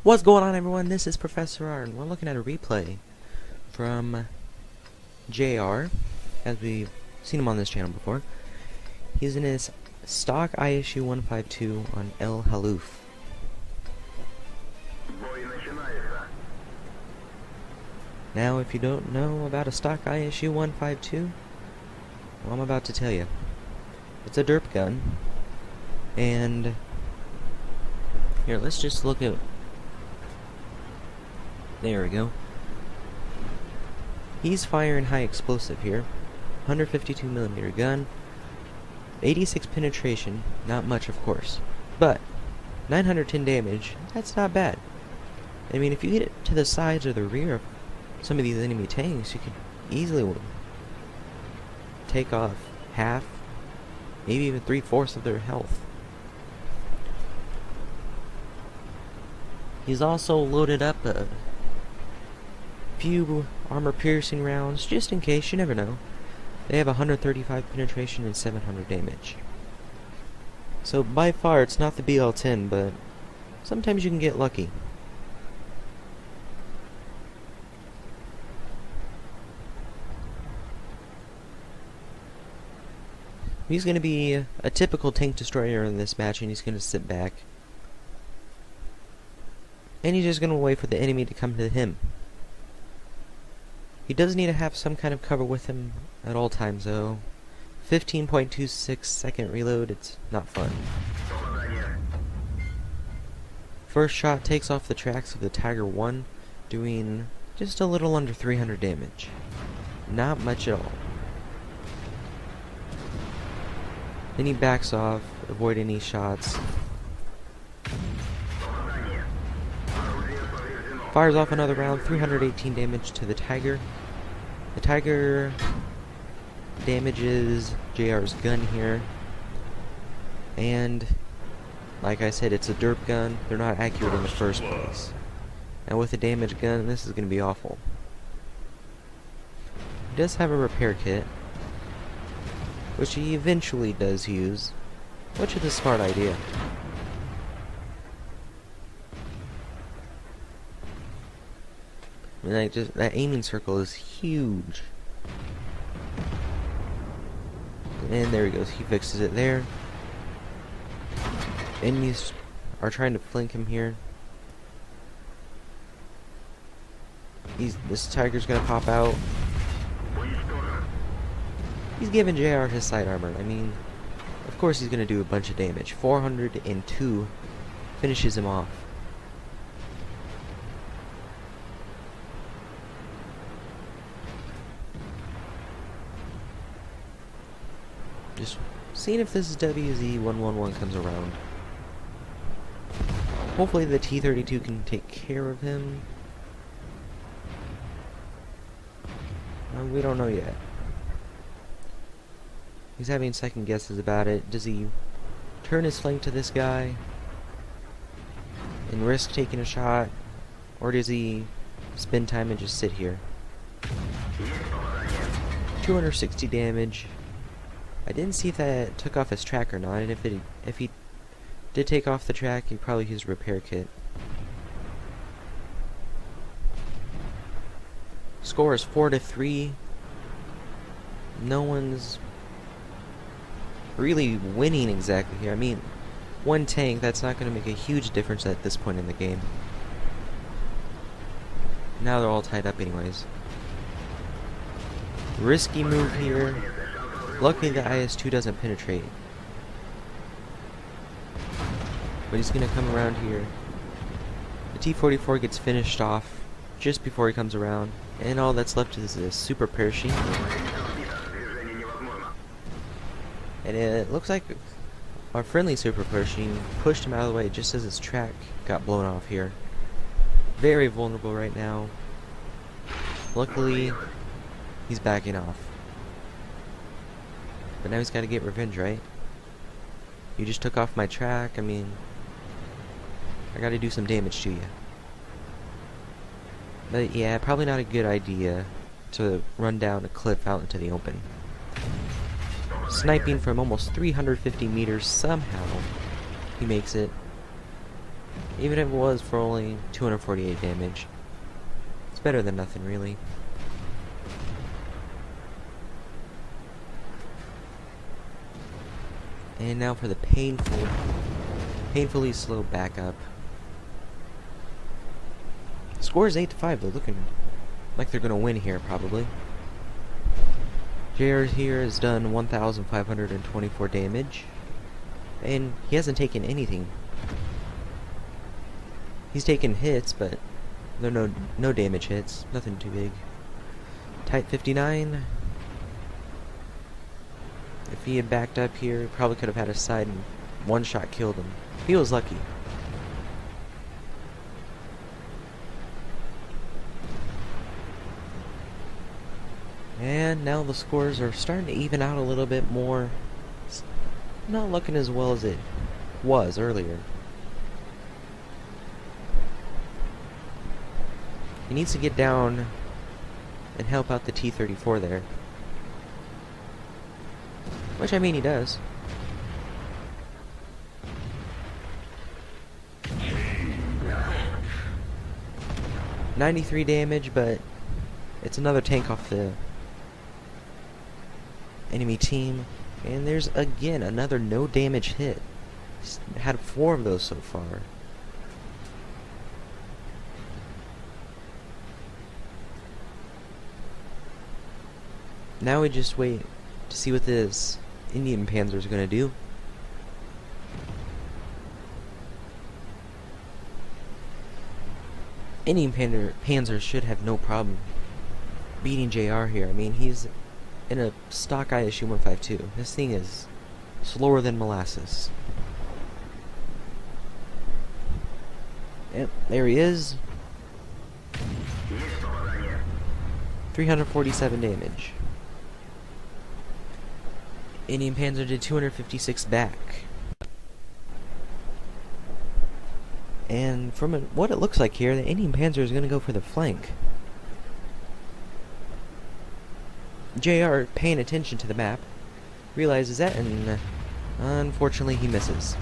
What's going on, everyone? This is Professor R, and we're looking at a replay from JR, as we've seen him on this channel before. He's in his stock ISU 152 on El Haluf. Now, if you don't know about a stock ISU 152, well, I'm about to tell you. It's a derp gun, and here, let's just look at. There we go. He's firing high explosive here. 152mm gun. 86 penetration. Not much, of course. But 910 damage. That's not bad. I mean, if you get it to the sides or the rear of some of these enemy tanks, you could easily take off half, maybe even 3/4 of their health. He's also loaded up a few armor-piercing rounds, just in case, you never know. They have 135 penetration and 700 damage. So by far, it's not the BL-10, but sometimes you can get lucky. He's going to be a typical tank destroyer in this match, and he's going to sit back. And he's just going to wait for the enemy to come to him. He does need to have some kind of cover with him at all times, though. 15.26 second reload, it's not fun. First shot takes off the tracks of the Tiger 1, doing just a little under 300 damage. Not much at all. Then he backs off, avoid any shots. Fires off another round, 318 damage to the Tiger. The Tiger damages JR's gun here. And, like I said, it's a derp gun. They're not accurate in the first place. And with a damaged gun, this is going to be awful. He does have a repair kit, which he eventually does use, which is a smart idea. I mean, that aiming circle is huge. And there he goes, he fixes it there. Enemies are trying to flank him here. This Tiger's gonna pop out. He's giving JR his side armor. I mean, of course he's gonna do a bunch of damage. 402 finishes him off. Just seeing if this WZ-111 comes around. Hopefully the T-32 can take care of him. We don't know yet. He's having second guesses about it. Does he turn his flank to this guy and risk taking a shot? Or does he spend time and just sit here? 260 damage. I didn't see if that took off his track or not, and if he did take off the track, he probably used a repair kit. Score is 4-3. No one's really winning exactly here. I mean, one tank, that's not going to make a huge difference at this point in the game. Now they're all tied up anyways. Risky move here. Luckily the IS-2 doesn't penetrate. But he's gonna come around here. The T-44 gets finished off just before he comes around. And all that's left is a super parachute. And it looks like our friendly super parachute pushed him out of the way just as his track got blown off here. Very vulnerable right now. Luckily, he's backing off. But now he's got to get revenge, right? You just took off my track. I mean, I got to do some damage to you. But yeah, probably not a good idea to run down a cliff out into the open. Sniping from almost 350 meters, somehow he makes it. Even if it was for only 248 damage. It's better than nothing, really. And now for the painfully slow backup. Score is 8-5. They're looking like they're gonna win here, probably. JR here has done 1,524 damage, and he hasn't taken anything. He's taken hits, but they're no damage hits. Nothing too big. Type 59. If he had backed up here, he probably could have had a side and one shot killed him. He was lucky. And now the scores are starting to even out a little bit more. It's not looking as well as it was earlier. He needs to get down and help out the T-34 there. Which, I mean, he does. $93 damage, but it's another tank off the enemy team. And there's, again, another no damage hit. He's had 4 of those so far. Now we just wait to see what this Indian Panzer is going to do. Indian Panzer should have no problem beating JR here. I mean, he's in a stock ISU 152. This thing is slower than molasses. Yep, there he is. 347 damage. Indian Panzer did 256 back. And from what it looks like here, the Indian Panzer is going to go for the flank. JR, paying attention to the map, realizes that, and unfortunately he misses.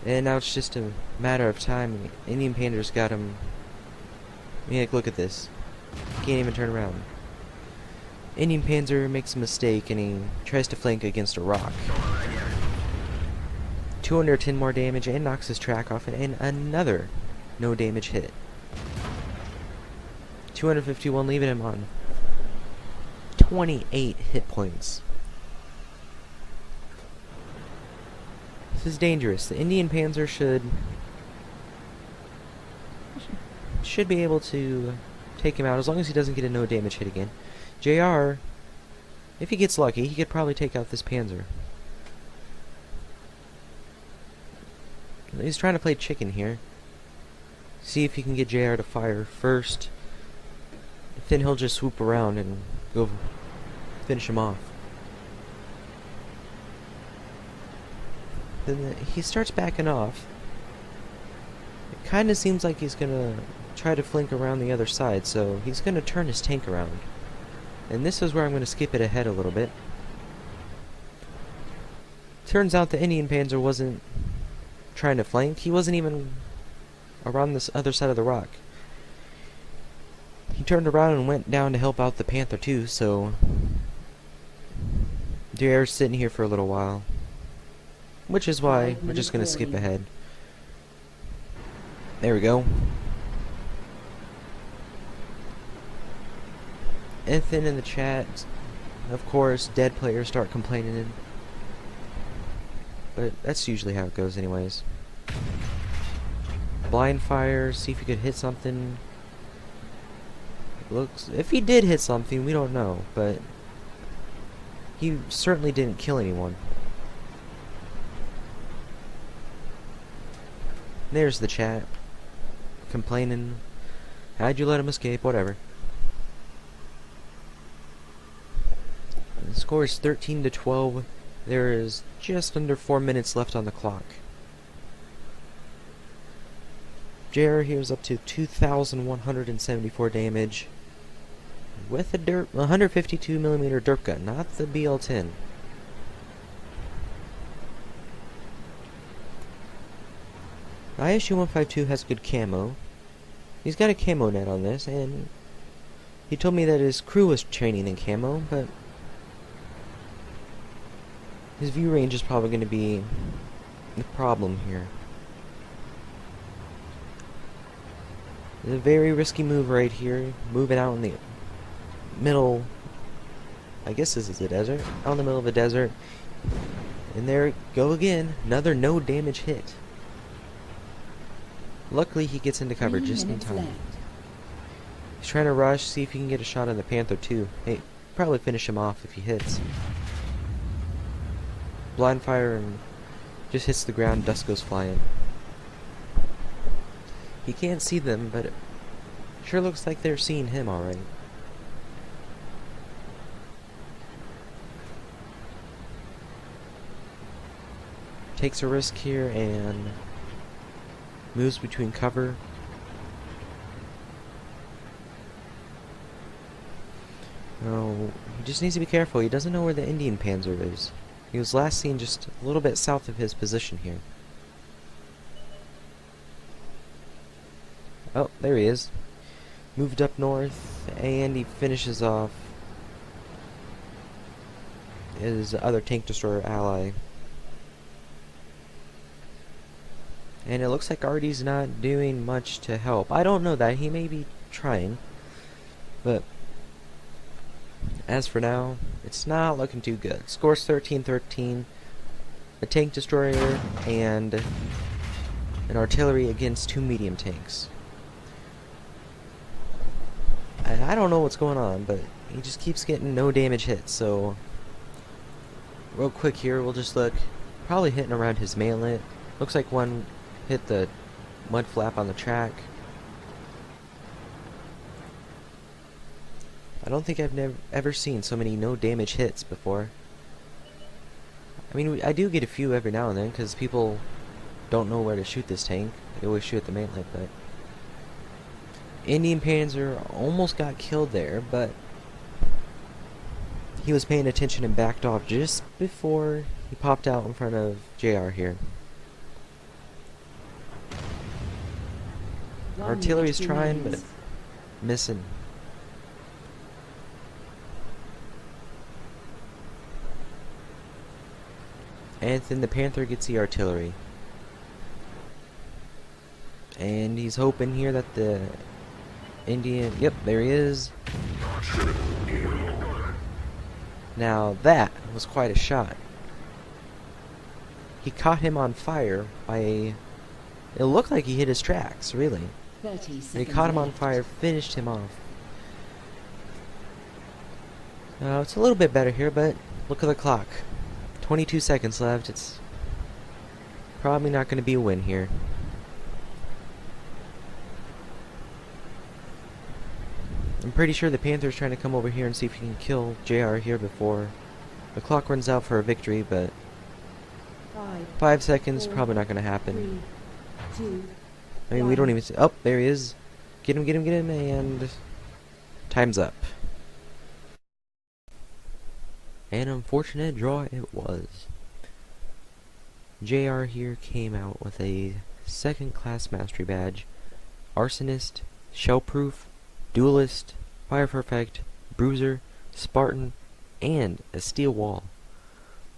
And now it's just a matter of time. Indian Panzer's got him. Yeah, look at this. Can't even turn around. Indian Panzer makes a mistake and he tries to flank against a rock. 210 more damage and knocks his track off, and another no damage hit. 251, leaving him on 28 hit points. This is dangerous. The Indian Panzer should be able to take him out as long as he doesn't get a no damage hit again. JR, if he gets lucky, he could probably take out this Panzer. He's trying to play chicken here. See if he can get JR to fire first. Then he'll just swoop around and go finish him off. Then he starts backing off. It kind of seems like he's gonna try to flank around the other side, so he's gonna turn his tank around. And this is where I'm gonna skip it ahead a little bit. Turns out the Indian Panzer wasn't trying to flank. He wasn't even around this other side of the rock. He turned around and went down to help out the Panther too, so JR's sitting here for a little while. Which is why we're just gonna skip ahead. There we go. Anything in the chat, of course, dead players start complaining. But that's usually how it goes anyways. Blind fire, see if you could hit something. Looks, if he did hit something, we don't know, but he certainly didn't kill anyone. There's the chat. Complaining. How'd you let him escape? Whatever. The score is 13-12. There is just under 4 minutes left on the clock. JR here is up to 2,174 damage with a 152mm derp gun, not the BL-10. ISU-152 has good camo. He's got a camo net on this, and he told me that his crew was training in camo, but his view range is probably going to be the problem here. It's a very risky move right here, moving out in the middle, I guess this is a desert, out in the middle of a desert, and there go again, another no damage hit. Luckily he gets into cover just in time. He's trying to rush, see if he can get a shot on the Panther too. Hey, probably finish him off if he hits. Blind fire and just hits the ground, dust goes flying. He can't see them, but it sure looks like they're seeing him alright. Takes a risk here and moves between cover. Oh, he just needs to be careful. He doesn't know where the Indian Panzer is. He was last seen just a little bit south of his position here. Oh, there he is. Moved up north, and he finishes off his other tank destroyer ally. And it looks like Artie's not doing much to help. I don't know that. He may be trying. But as for now, it's not looking too good. Scores 13-13. A tank destroyer and an artillery against 2 medium tanks. I don't know what's going on, but he just keeps getting no damage hits. So real quick here, we'll just look. Probably hitting around his mainlet. Looks like one hit the mud flap on the track. I don't think I've ever seen so many no damage hits before. I mean, I do get a few every now and then because people don't know where to shoot this tank. They always shoot at the mainlet, but Indian Panzer almost got killed there, but he was paying attention and backed off just before he popped out in front of JR here. Artillery's trying, but missing. And then the Panther gets the artillery. And he's hoping here that the Indian... Yep, there he is. Now that was quite a shot. He caught him on fire by a... It looked like he hit his tracks, really. And he caught him on fire, finished him off. It's a little bit better here, but look at the clock. 22 seconds left. It's probably not going to be a win here. I'm pretty sure the Panther's trying to come over here and see if he can kill JR here before the clock runs out for a victory, but 5 seconds, probably not going to happen. 3, 2, I mean, we don't even see... Oh, there he is. Get him, get him, get him, and time's up. An unfortunate draw it was. JR here came out with a second-class mastery badge, Arsonist, Shellproof, Duelist, Fire Perfect, Bruiser, Spartan, and a Steel Wall.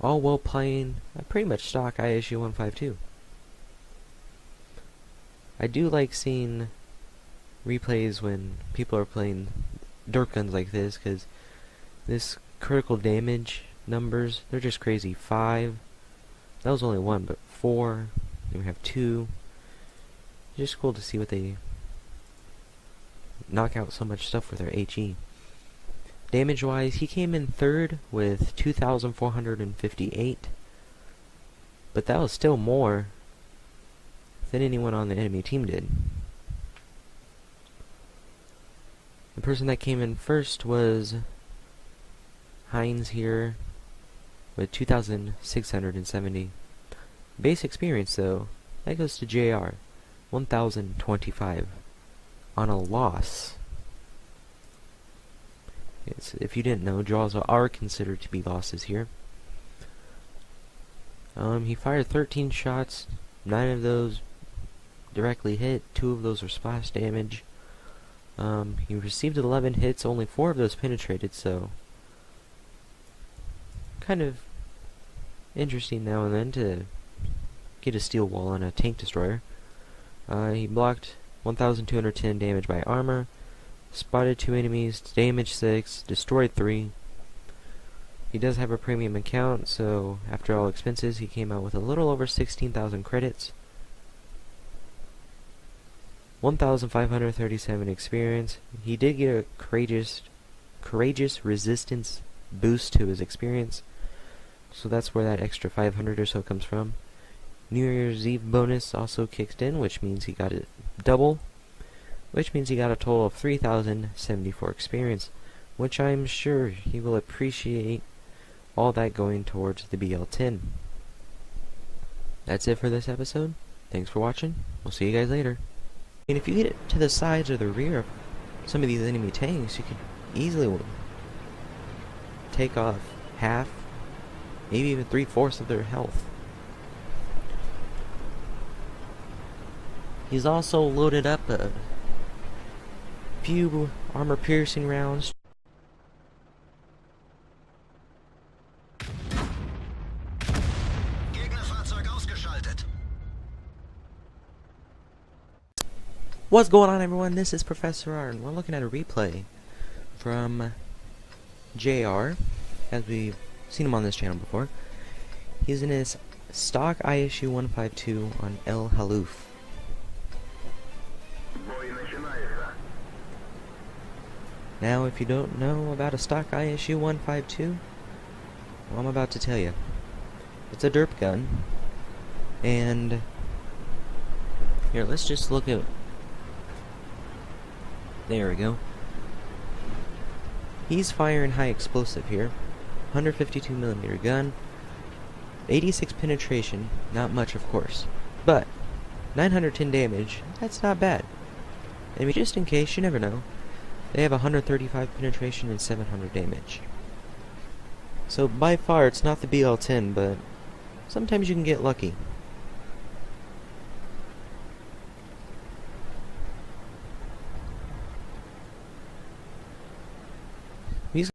All while playing a pretty much stock ISU-152. I do like seeing replays when people are playing dirt guns like this, because this critical damage numbers, they're just crazy. 5, that was only 1, but 4, then we have 2. It's just cool to see what they knock out so much stuff with their HE. Damage wise, he came in 3rd with 2,458, but that was still more than anyone on the enemy team did. The person that came in first was Heinz here with 2,670. Base experience though, that goes to JR, 1,025 on a loss. If you didn't know, draws are considered to be losses here. He fired 13 shots, 9 of those directly hit. 2 of those were splash damage. He received 11 hits, only 4 of those penetrated, so kind of interesting now and then to get a steel wall on a tank destroyer. He blocked 1,210 damage by armor, spotted 2 enemies, damaged 6, destroyed 3. He does have a premium account, so after all expenses, he came out with a little over 16,000 credits, 1,537 experience. He did get a courageous resistance boost to his experience, so that's where that extra 500 or so comes from. New Year's Eve bonus also kicked in, which means he got it double, which means he got a total of 3,074 experience, which I'm sure he will appreciate all that going towards the BL10. That's it for this episode. Thanks for watching. We'll see you guys later. And if you get it to the sides or the rear of some of these enemy tanks, you can easily take off half, maybe even 3/4 of their health. He's also loaded up a few armor-piercing rounds. What's going on, everyone? This is Professor R, and we're looking at a replay from JR, as we've seen him on this channel before. He's in his stock ISU 152 on El Haluf. Now, if you don't know about a stock ISU 152, well, I'm about to tell you. It's a derp gun, and here, let's just look at. There we go. He's firing high explosive here. 152mm gun. 86 penetration. Not much, of course. But 910 damage. That's not bad. I mean, just in case, you never know. They have 135 penetration and 700 damage. So by far, it's not the BL10, but sometimes you can get lucky.